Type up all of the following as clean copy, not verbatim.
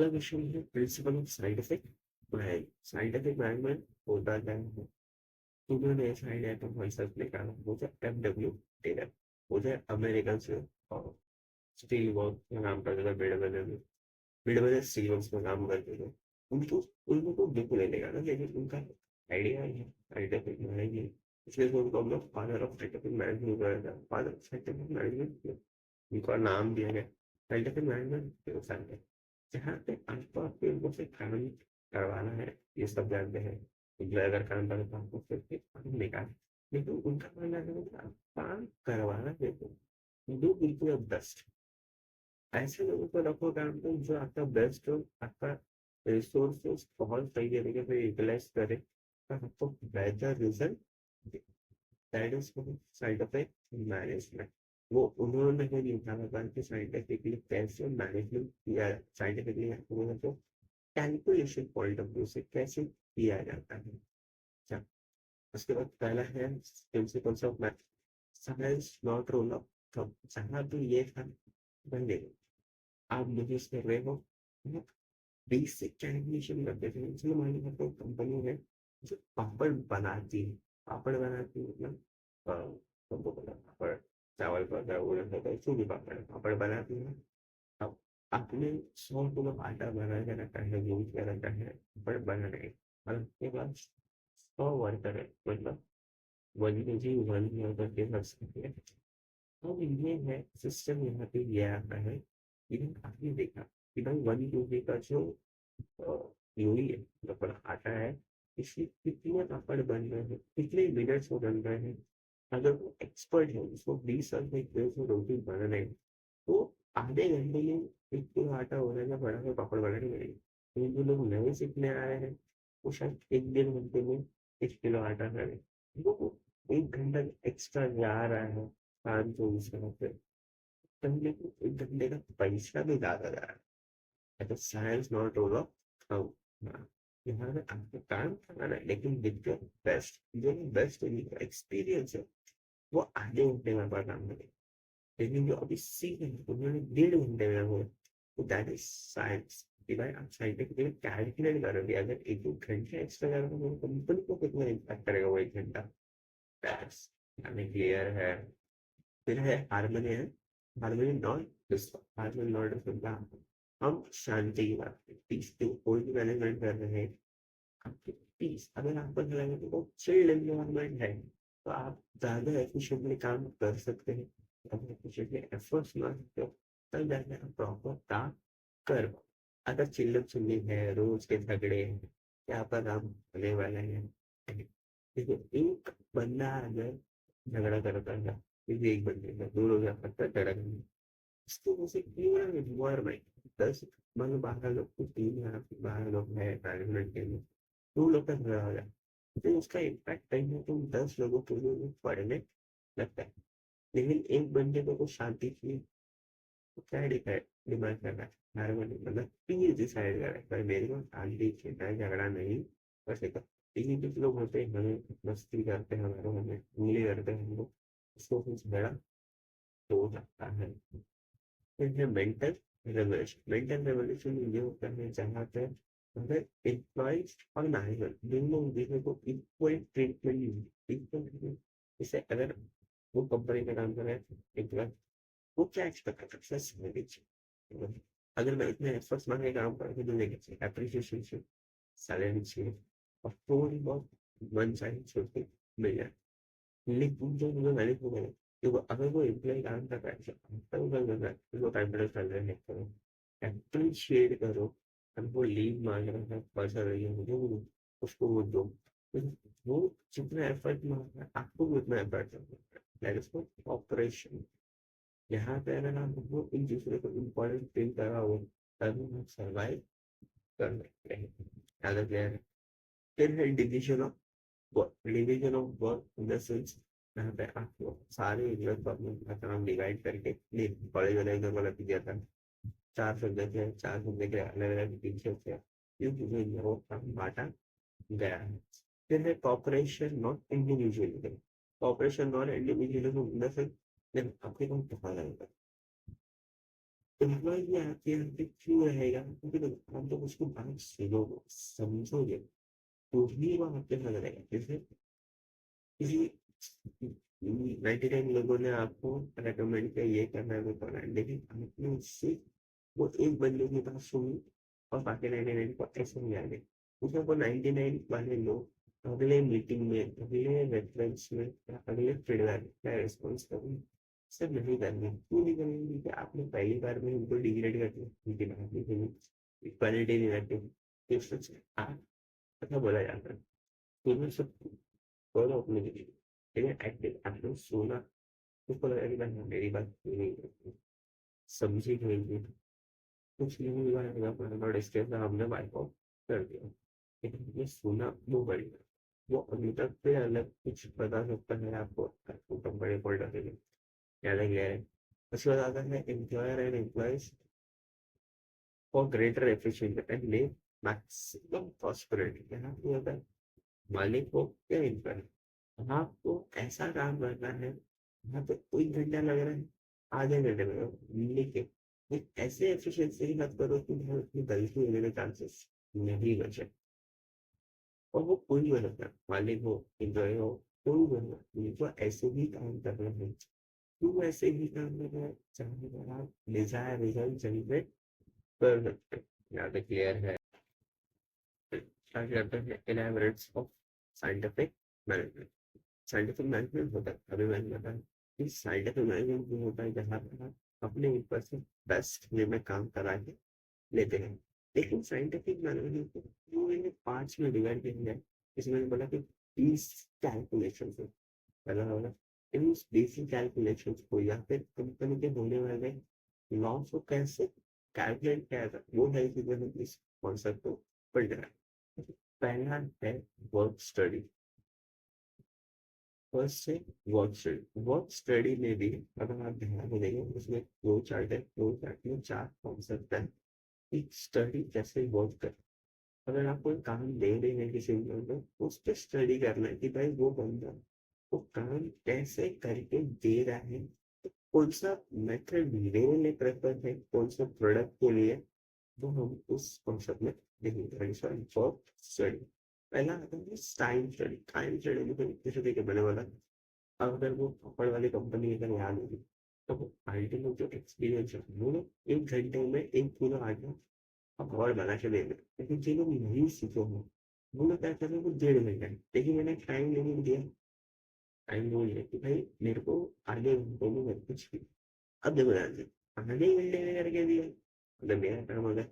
अगला क्वेश्चन है principle of scientific management. Scientific management होता क्या है? उन्होंने साइड एटम रिसर्च निकाला, मुझे FW टेलर, मुझे अमेरिकन से और स्टील वर्क में काम करते थे, बेड बजे स्टील वर्क में काम करते थे। उनको उनको तो बिल्कुल नहीं लगा ना, लेकिन उनका आइडिया है साइंटिफिक मैनेजमेंट, इसलिए तो उनको हम लोग फादर ऑफ साइंटिफिक मैनेजमेंट बनाया था। फादर ऑफ साइंटिफिक मैनेजमेंट उनका नाम दिया गया। साइंटिफिक मैनेजमेंट जहाँ पे आपको आपके उनको से काम करवाना है, ये सब जानते हैं। जो अगर काम करे तो आपको फिर काम निकाले, लेकिन उनका मानना है कि आप काम करवाना देखो, डू बिल्कुल बेस्ट। ऐसे लोगों को रखो काम पे जो आपका बेस्ट हो, आपका रिसोर्सेस बहुत सही तरीके से यूटिलाइज करे और आपको बेहतर result. That is scientific management. वो उन्होंने ही निकाला था कि साइंटिफिकली कैसे मैनेजमेंट किया, साइंटिफिकली तो कैलकुलेशन पॉइंट ऑफ व्यू से कैसे किया जाता है। अच्छा, उसके बाद पहला है principles of math, science not role of thumb. जहाँ भी ये था, पहले आप बिजनेस कर रहे हो, बेसिक कैलकुलेशन करते थे। चलो मान लीजिए कोई कंपनी है जो पापड़ बनाती है, पापड़ बनाती है मतलब सबको पता है, पापड़ चावल का होता है, उड़द होता है, जो भी पापड़ है, पापड़ बनाती है। अब आपने 100 किलो आटा बना के रखा है, यूज कर रखा है पापड़ बनाने के, और उसके बाद 100 वर्कर है, मतलब 1 kg 1 करके रख सकते हैं। अब ये है सिस्टम, यहाँ पे ये आता है। इवन आपने देखा कि भाई 1 kg का जो यूरी है, मतलब आटा है, इससे कितने पापड़ बन रहे हैं, कितने मिनट्स में बन रहे हैं। अगर वो एक्सपर्ट है, उसको 20 साल में एक से रोटी बनाना है, तो आधे घंटे में 1 किलो आटा हो जाएगा, बड़ा सा पापड़ बनाने में। लेकिन जो लोग नए सीखने आए हैं, वो शायद 1 1.5 घंटे में 1 किलो आटा करे। वो 1 घंटा एक्स्ट्रा जा रहा है काम, 24 घंटे पहले को 1 घंटे का पैसा भी ज्यादा जा रहा है। तो science not role of thumb. यहाँ पे आपको काम करना है, लेकिन विद योर बेस्ट, जो बेस्ट एक्सपीरियंस है वो आधे घंटे में आपका काम करेगा। लेकिन जो अभी सीख रहे हैं उन्होंने 1.5 घंटे में हो, तो दैट इज साइंस। कि भाई आप साइंटिफिकली कैलकुलेट करोगे, अगर 1 1 घंटे एक्स्ट्रा करोगे तो कंपनी को कितना इम्पैक्ट करेगा वो 1 घंटा। दैट्स हमें क्लियर है। फिर है हारमोनी है, harmony not disturb, harmony not disturb. हम शांति की बात करें, पीस की कोई भी मैनेजमेंट कर रहे हैं, आपकी पीस अगर आपको लगे कि वो चिल्ड एनवायरनमेंट है, तो आप ज़्यादा एफिशिएंटली काम कर सकते हैं। अगर एफिशिएंटली एफर्ट्स ना सकते हो, तब जाके आप प्रॉपर काम कर पाओ। अगर चिल्लम चिल्ली है, रोज के झगड़े हैं, क्या आपका काम होने वाला है? देखो, एक बंदा अगर झगड़ा करता है, किसी एक बंदे का, 2 लोग आपस में झगड़ा करेंगे, इसको वैसे पूरा एनवायरनमेंट 10, मतलब 12 लोग की टीम है, 12 लोग है मैनेजमेंट के लिए, 2 लोग का झगड़ा हो जाए, तो उसका इम्पैक्ट कहीं ना कहीं 10 लोगों के लिए पड़ने लगता है। लेकिन एक बंदे को शांति चाहिए, तो क्या डिमांड कर रहा है, हारमोनी मतलब पीस डिसाइड कर रहा है, भाई मेरे को शांति चाहिए, मैं झगड़ा नहीं कर सकता। लेकिन कुछ लोग होते हैं, हमें मस्ती करते हैं, हमारे हमें उंगली करते हैं हम लोग, उसको फिर झगड़ा हो जाता है। फिर है मेंटल रेवोल्यूशन ये होता है जहाँ पे अगर एम्प्लॉइज और मैनेजर दोनों दूसरे को इक्वल ट्रीटमेंट, इक्वल ट्रीटमेंट। जैसे अगर वो कंपनी में काम कर रहे हैं एम्प्लॉय, वो क्या एक्सपेक्ट कर सकता है सैलरी चाहिए, अगर मैं इतने एफर्ट्स मांग के काम कर तो लेके चाहिए अप्रिसिएशन चाहिए, सैलरी चाहिए, और थोड़ी बहुत वन साइड छोड़ के मिल जाए। लेकिन जो मुझे मैनेज हो गया, देखो अगर वो एम्प्लॉय काम कर रहा है, कर रहा है, उसको टाइम पर सैलरी नहीं करो, अप्रिशिएट करो। अगर वो लीव मांग रहा है, पैसा रही है मुझे वो, उसको वो दो। वो जितना एफर्ट मांग रहा है आपको भी उतना एफर्ट करना है, दैट इज कॉल्ड ऑपरेशन। यहाँ पे अगर आप वो एक दूसरे को इम्पोर्टेंट फील करा हो, तभी आप सर्वाइव कर सकते हैं। ज़्यादा क्लियर है। फिर है division of work, division of work in the sense, यहाँ पे आपको सारे यूनिट को अपने काम डिवाइड करके, कॉलेज वाले इधर वाला भी दिया था, 4 सब्जेक्ट है, 4 सब्जेक्ट अलग अलग टीचर्स है, वो काम बांटा गया है। फिर है cooperation not individualism, cooperation not individualism in the sense, आपके को पता लगेगा एम्प्लॉय भी आपके यहाँ पे क्यों रहेगा, क्योंकि देखो आप जब उसको बात सुनोगे समझोगे तो ही वो आपके साथ रहेगा। जैसे किसी 99 लोगों ने आपको रेकमेंड किया ये करना है वो करना है, लेकिन आपने उससे वो एक बंदे की बात सुनी और बाकी 99 को ऐसे नहीं आगे, उसमें वो 99 वाले लोग अगले मीटिंग में, अगले रेफरेंस में या अगले फीडबैक या रिस्पॉन्स करेंगे, सब नहीं करेंगे। क्यों नहीं करेंगे? क्योंकि आपने पहली बार में उनको डिग्रेड कर दिया, उनकी बात नहीं सुनी, इक्वालिटी नहीं रखी, तो सच आप अच्छा बोला जाता है। तो मैं सब फॉलो अपने लिए, ठीक है, एक्टिव आपने सुना, उसको लगा कि भाई हाँ, मेरी बात क्यों नहीं करती, समझी नहीं, कुछ नहीं हुआ है, अपना डिस्कस हमने वाइप आउट कर दिया, लेकिन ये सुना वो बढ़िया, वो अभी तक से अलग कुछ बता सकता है आपको, आपको कंपनी पॉइंट ऑफ व्यू याद है। उसके बाद आता है employer and employees for greater efficiency and live maximum prosperity. यहाँ पे होता है मालिक को क्या एम्प्लॉय, आपको ऐसा काम करना है यहाँ पे कोई घंटा लग रहा है, आधे घंटे में, लेकिन एक ऐसे एफिशिएंसी की बात करो कि भाई उसमें गलती होने के चांसेस नहीं बचे। और वो कोई भी हो सकता है, मालिक हो, एम्प्लॉय हो, कोई भी हो, उनको ऐसे ही काम करना है, क्यों ऐसे ही काम करना है, चाहे अगर आप डिजायर रिजल्ट जनरेट कर सकते हैं। यहाँ पे क्लियर है। स्टार्ट करते हैं elaborates of scientific management. Scientific management होता है, अभी मैंने बताया कि साइंटिफिक मैनेजमेंट वो होता है जहाँ पर आप अपने ऊपर से बेस्ट वे में काम करा के लेते हैं। लेकिन साइंटिफिक मैनेजमेंट को वो इन्हें 5 में डिवाइड किया गया है। इसमें मैंने बोला कि 20 कैलकुलेशन है, पहला होगा इन बेसिक कैलकुलेशन को या फिर कंपनी के होने वाले लॉस को कैसे कैलकुलेट किया जाता है, वो है इस कॉन्सेप्ट को पढ़ रहा है। पहला है वर्क स्टडी। फर्स्ट से वर्क स्टडी में भी अगर आप ध्यान में देंगे उसमें दो चार्ट है, दो चार्ट में 4 कॉन्सेप्ट है कि स्टडी कैसे वर्क कर। अगर आप कोई काम दे रहे हैं किसी को, उस पर स्टडी करना है कि भाई वो बंदा वो काम कैसे करके दे रहा है, कौन सा मेथड मेरे लिए प्रेफर है, कौन सा प्रोडक्ट के लिए, तो हम उस कॉन्सेप्ट में देखेंगे। वर्क स्टडी पहला आता है टाइम स्टडी। टाइम स्टडी में जैसे देखिए मैंने बोला, अगर वो पापड़ वाली कंपनी अगर याद होगी तो वो अल्टीमेट जो एक्सपीरियंस है वो लोग 1 घंटे में एक पूरा आटा पापड़ बना के दे रहे, लेकिन जो लोग नहीं सीखे हैं वो लोग क्या कर रहे हैं, वो 1.5 घंटे, लेकिन मैंने टाइम नहीं दिया। टाइम वो है कि भाई मेरे को आधे घंटे में सब कुछ भी, अब देखो ध्यान से, आधे घंटे में करके दिया मतलब मेरा काम होगा,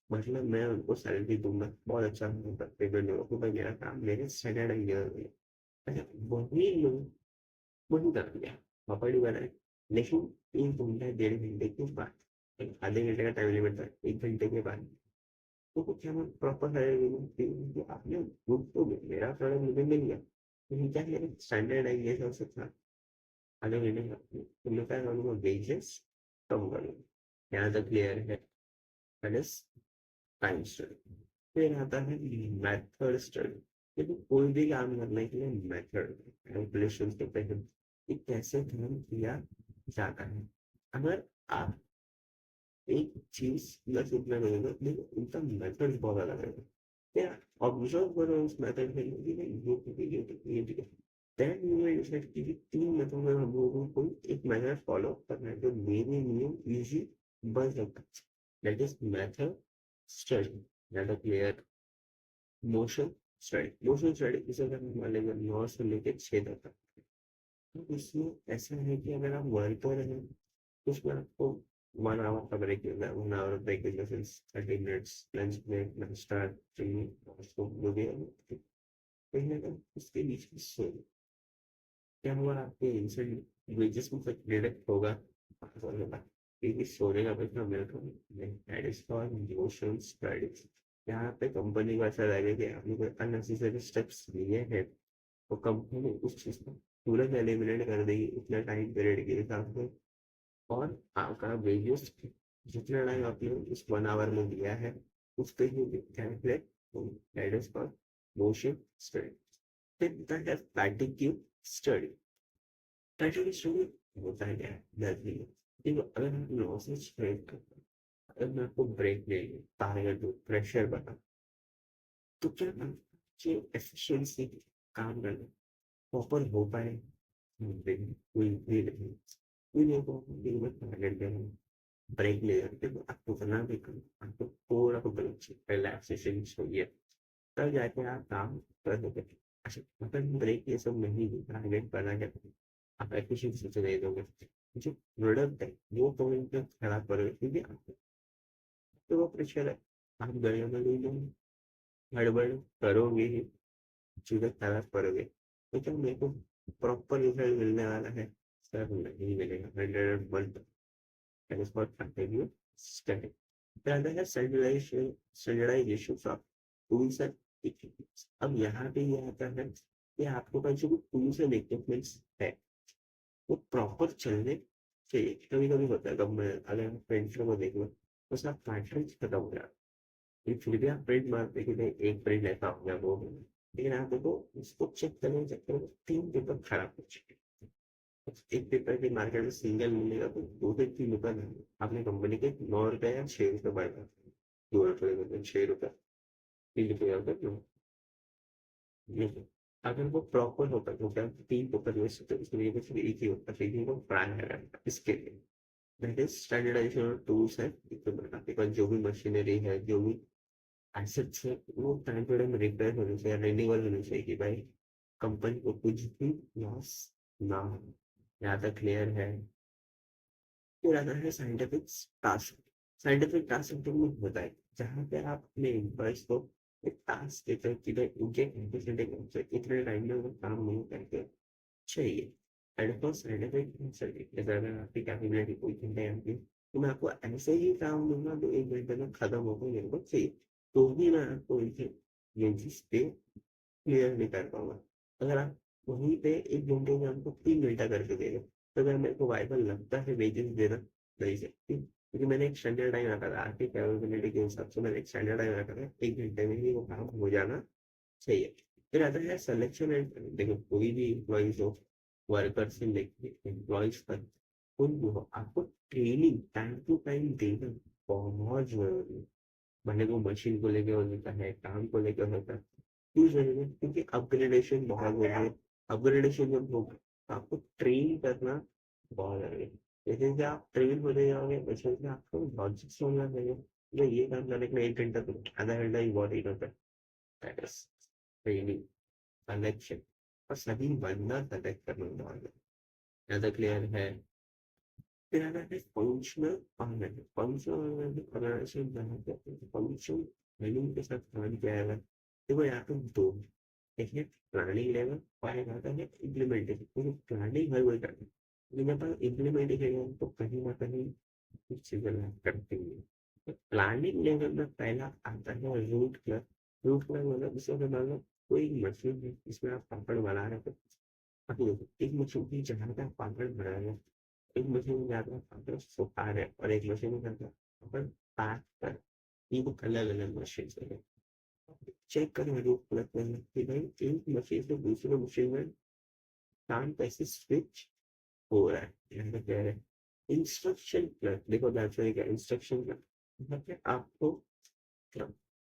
मतलब मैं उनको सैलरी दूंगा, बहुत अच्छा पेमेंट होगा, तो भाई मेरा काम मेरे सैटरडे अच्छा वही लोग वही कर दिया, पापड़ ही बनाए, लेकिन 1 घंटा 1.5 घंटे के बाद, आधे घंटे का टाइम लिमिट था, 1 घंटे के बाद तो कुछ क्या मैं प्रॉपर है आपने बुक तो मेरा प्रोडक्ट मुझे मिल गया, लेकिन क्या मेरे स्टैंडर्ड है ये सबसे था, आधे घंटे का तो मैं क्या करूँगा, वेजेस कम करूँगा। यहाँ तक क्लियर है, दैट इज टाइम स्टडी। फिर आता है मेथड स्टडी। लेकिन कोई भी काम करने के लिए मेथड कैलकुलेशन करते हैं कि कैसे काम किया जाता है। अगर आप एक चीज प्लस इतना करेंगे लेकिन उनका मेथड बहुत अलग है, क्या ऑब्जर्व करो उस मेथड में कि नहीं ये देन यू विल डिसाइड कि 3 मेथड में हम लोगों को एक मेथड फॉलो करना है जो मेरे लिए इजी बन सकता है, that is method study. That is clear. Motion study. Motion study इसे करने वाले 9 से लेकर 6 तक। तो इसमें ऐसा है कि अगर आप वर्क कर रहे हैं तो उसमें आपको 1 आवर का ब्रेक मिलता है, 1 hour break in the sense 30 minutes lunch break, lunch start उसको जो भी है, कहीं ना कहीं उसके बीच में सो क्या हुआ, आपके इंसेंट वेजेस में कुछ डिडक्ट होगा, क्योंकि सोने का पैसा मिल रहा है, that is for motion studies. यहाँ पे कंपनी को ऐसा लगे कि आपने कोई अननेसेसरी स्टेप्स लिए हैं तो कंपनी उस चीज को तुरंत एलिमिनेट कर देगी उतना टाइम पीरियड के हिसाब से, और आपका वेजेस जितना टाइम आपने उस 1 आवर में दिया है उस पे ही calculate that is for motion study. फिर that is fatigue study. Fatigue study होता है क्या, देखिए अगर आप लॉसेस अगर मैं आपको ब्रेक ले लूँ, टारगेट दूँ, प्रेशर बना, तो क्या आपकी एफिशिएंसी काम करना प्रॉपर हो पाए? नहीं, कोई भी नहीं। कोई नहीं को दिन में टारगेट देना, ब्रेक ले करके तो आपको करना भी कम, आपको थोड़ा तो रिलैक्सेशन चाहिए, तब जाके आप काम कर सकते हैं। अच्छा, मतलब ब्रेक ये सब नहीं है, टारगेट बना के आप एफिशिएंसी से नहीं दोगे, जो प्रोडक्ट है वो पॉइंट खराब करोगे, क्योंकि आपको तो वो प्रेशर है, आप गड़बड़ी में गड़बड़ करोगे ही, चीजें खराब करोगे, तो क्या मेरे को प्रॉपर रिजल्ट मिलने वाला है? सर नहीं मिलेगा, 100 that is what continue study. The other है standardization of tools and equipments. अब यहाँ पे ये आता है कि आपके पास जो टूल्स एंड इक्विपमेंट्स है वो प्रॉपर चलने चाहिए। कभी कभी होता है, कब मैं अगर प्रिंटर को देख लो तो सब कार्ट्रिज खत्म हो गया, ये फिर भी आप प्रिंट मारते कि नहीं एक प्रिंट ऐसा हो गया वो हो गया। लेकिन आप देखो इसको चेक करो 3 पेपर खराब हो चुके, एक पेपर की मार्केट में सिंगल मिलेगा तो 2 से 3 रुपए में आपने कंपनी के 9 रुपए या 6 रुपए पाएगा, 2 रुपए में 6 रुपए, 3 रुपए अगर वो प्रॉपर होता तो क्या 3 पेपर वेस्ट होते, इसलिए कि सिर्फ एक ही होता, लेकिन वो प्राइम है इसके लिए। दैट इज स्टैंडर्डाइजेशन टूल्स है इक्विपमेंट, आपके पास जो भी मशीनरी है, जो भी एसेट्स है, वो टाइम टू टाइम रिपेयर होने चाहिए, रिन्यूअल होने चाहिए, कि भाई कंपनी को कुछ भी लॉस ना हो। यहाँ तक क्लियर है? फिर आता है scientific task. Scientific task improvement होता है जहाँ पे आप अपने एम्प्लॉयज को एक टास्क देते हैं कि भाई उनके इतने टाइम में वो काम नहीं करके चाहिए। एंड फॉर साइंटिफिक अगर आपकी कैपेबिलिटी कोई घंटे आपकी, तो मैं आपको ऐसे ही काम दूंगा तो 1 घंटे में खत्म होकर मेरे को चाहिए, तो भी मैं आपको ये चीज पे क्लियर नहीं कर पाऊंगा। अगर आप वहीं पे 1 घंटे में हमको 3 घंटा करके दे रहे, तो अगर मेरे को वाइबल लगता है वेजेस देना, नहीं सकती, क्योंकि मैंने एक स्टैंडर्ड टाइम रखा था, आपकी कैपेबिलिटी के हिसाब से मैंने एक स्टैंडर्ड टाइम रखा था, 1 घंटे में ही वो काम हो जाना चाहिए। फिर आता है सिलेक्शन एंड, देखो कोई भी एम्प्लॉइज हो, वर्कर से लेके एम्प्लॉइज तक, उनको हो आपको ट्रेनिंग टाइम टू टाइम देना बहुत जरूरी है। भले वो मशीन को लेके होता है, काम को लेकर होता है, क्यों जरूरी है? क्योंकि अपग्रेडेशन बहुत जरूरी है। अपग्रेडेशन जब होगा तो आपको ट्रेन करना बहुत जरूरी है। जैसे कि आप ट्रेन होते जाओगे वैसे कि आपको लॉजिक्स होना चाहिए, मैं ये काम करने के लिए 1 घंटा तो आधा घंटा ही बहुत ही होता है। दैट इज ट्रेनिंग, कलेक्शन, और सभी बंदा कलेक्ट करना बहुत ज्यादा क्लियर है। फिर आता है फंक्शनल ऑर्गेनाइजेशन। फंक्शनल ऑर्गेनाइजेशन जहाँ पे फंक्शन ट्रेनिंग के साथ काम किया जाएगा, देखो यहाँ पे दो, एक है प्लानिंग लेवल और एक आता है इम्प्लीमेंटेशन। क्योंकि प्लानिंग हर कोई करता है, लेकिन जब आप इम्प्लीमेंटेशन तो कहीं ना कहीं कुछ चीजें लैग करती है। तो प्लानिंग लेवल में पहला आता है रूट क्लब। रूट क्लब मतलब इससे मतलब कोई मशीन है जिसमें आप पापड़ बना रहे हो, अब देखो एक मशीन की जगह पे आप पापड़ बना रहे हो, एक मशीन में जाकर पापड़ सुखा रहे हैं और एक मशीन में जाकर पापड़ पैक कर, ये वो अलग अलग मशीन है। चेक करें रूट क्लब में कि भाई एक मशीन से दूसरे मशीन में काम कैसे स्विच हो रहा है। यहाँ पे कह रहे हैं इंस्ट्रक्शन क्लब, देखो दैट्स व्हाई इंस्ट्रक्शन क्लब मतलब आपको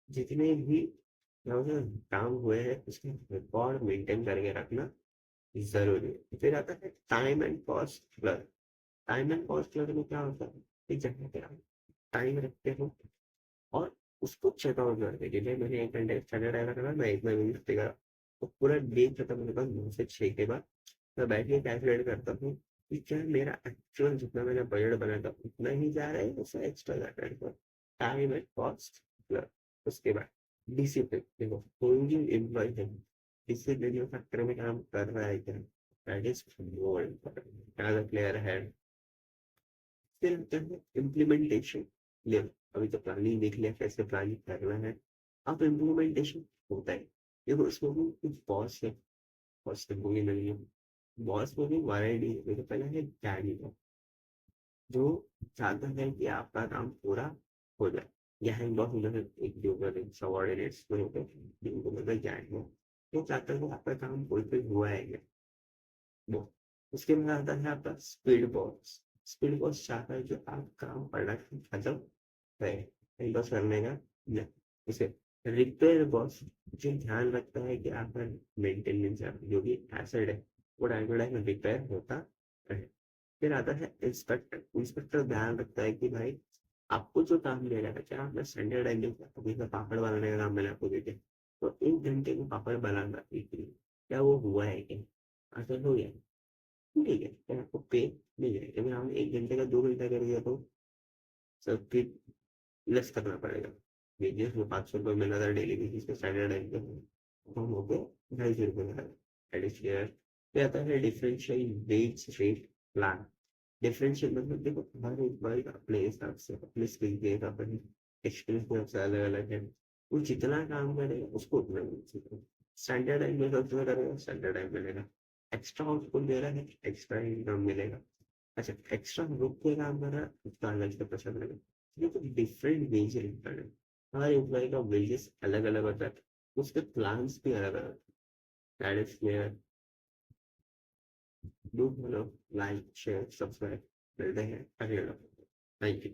जितने भी काम हुए हैं उसके रिकॉर्ड मेंटेन करके रखना जरूरी है। फिर आता है time and cost club. Time and cost club में क्या होता है कि जहाँ पे आप टाइम रखते हो और उसको चेकआउट करते हैं कि भाई मैंने 1 घंटे स्टैंडर्ड टाइम रखा था, मैं इतना मिनट देगा, तो पूरा डे खत्म होने के बाद 9 से 6 के बाद मैं बैठ के कैलकुलेट करता हूँ कि क्या मेरा एक्चुअल जितना मैंने बजट बनाया था उतना ही जा रहा है, उससे एक्स्ट्रा जा रहा है। Time and cost club. उसके बाद डिसिप्लिन, देखो कोई भी एम्प्लॉय है डिसिप्लिन फैक्टर में काम कर रहा है क्या, दैट इज मोर इम्पोर्टेंट। अगर प्लेयर है फिर इम्प्लीमेंटेशन लेवल, अभी तो प्लानिंग देख लिया कैसे प्लानिंग करना है, अब इम्प्लीमेंटेशन होता है। देखो इसमें भी कुछ बॉस है, बॉस तो बोली नहीं है, बॉस में भी वैरायटी है। देखो पहले है डैडी, जो चाहता है कि आपका काम पूरा हो जाए, यहाँ एक बॉस होता है, एक जो सबॉर्डिनेट्स में होते हैं जिनको मतलब जाएंगे, वो चाहता है कि आपका काम फुलफिल हुआ है क्या, वो। उसके बाद आता है आपका स्पीड बॉस। स्पीड बॉस चाहता है कि आप काम प्रोडक्ट खत्म है टाइम पास करने का या उसे रिपेयर बॉस जो ध्यान रखता है कि आपका मेंटेनेंस जो भी एसेट है वो टाइम टू टाइम रिपेयर होता रहे। फिर आता है इंस्पेक्टर। इंस्पेक्टर ध्यान रखता है कि भाई आपको जो काम दे रहा है, चाहे आपने संडे टाइम अभी का पापड़ बनाने का काम मैंने आपको दे दिया, तो 1 घंटे में पापड़ बनाना क्या वो हुआ है क्या? अगर हो गया ठीक है, फिर आपको पे मिल जाएगा। अगर आपने 1 घंटे का 2 घंटा कर दिया तो सब फिर लेस करना पड़ेगा। वेजेस में 500 रुपये मिला था डेली बेसिस पे सैटरडे टाइम पे, कम हो गए 250 रुपये का। That is clear. फिर आता है differential wage rate plan. Differential मतलब देखो हर एक बार अपने हिसाब से अपने स्किल के हिसाब से एक्सपीरियंस के हिसाब से अलग अलग है। वो जितना काम करेगा उसको उतना मिलेगा। स्टैंडर्ड टाइम में सबसे करेगा स्टैंडर्ड टाइम मिलेगा। एक्स्ट्रा आउटपुट दे रहा है एक्स्ट्रा इनकम मिलेगा। अच्छा एक्स्ट्रा रुक के काम कर रहा है उसका अलग से पैसा मिलेगा। ये तो डिफरेंट वेज है। हर एम्प्लॉय का वेजेस अलग अलग होता है, उसके प्लान्स भी अलग अलग। That is clear. Do follow, like, share, subscribe. मिलते हैं अगले। Thank you.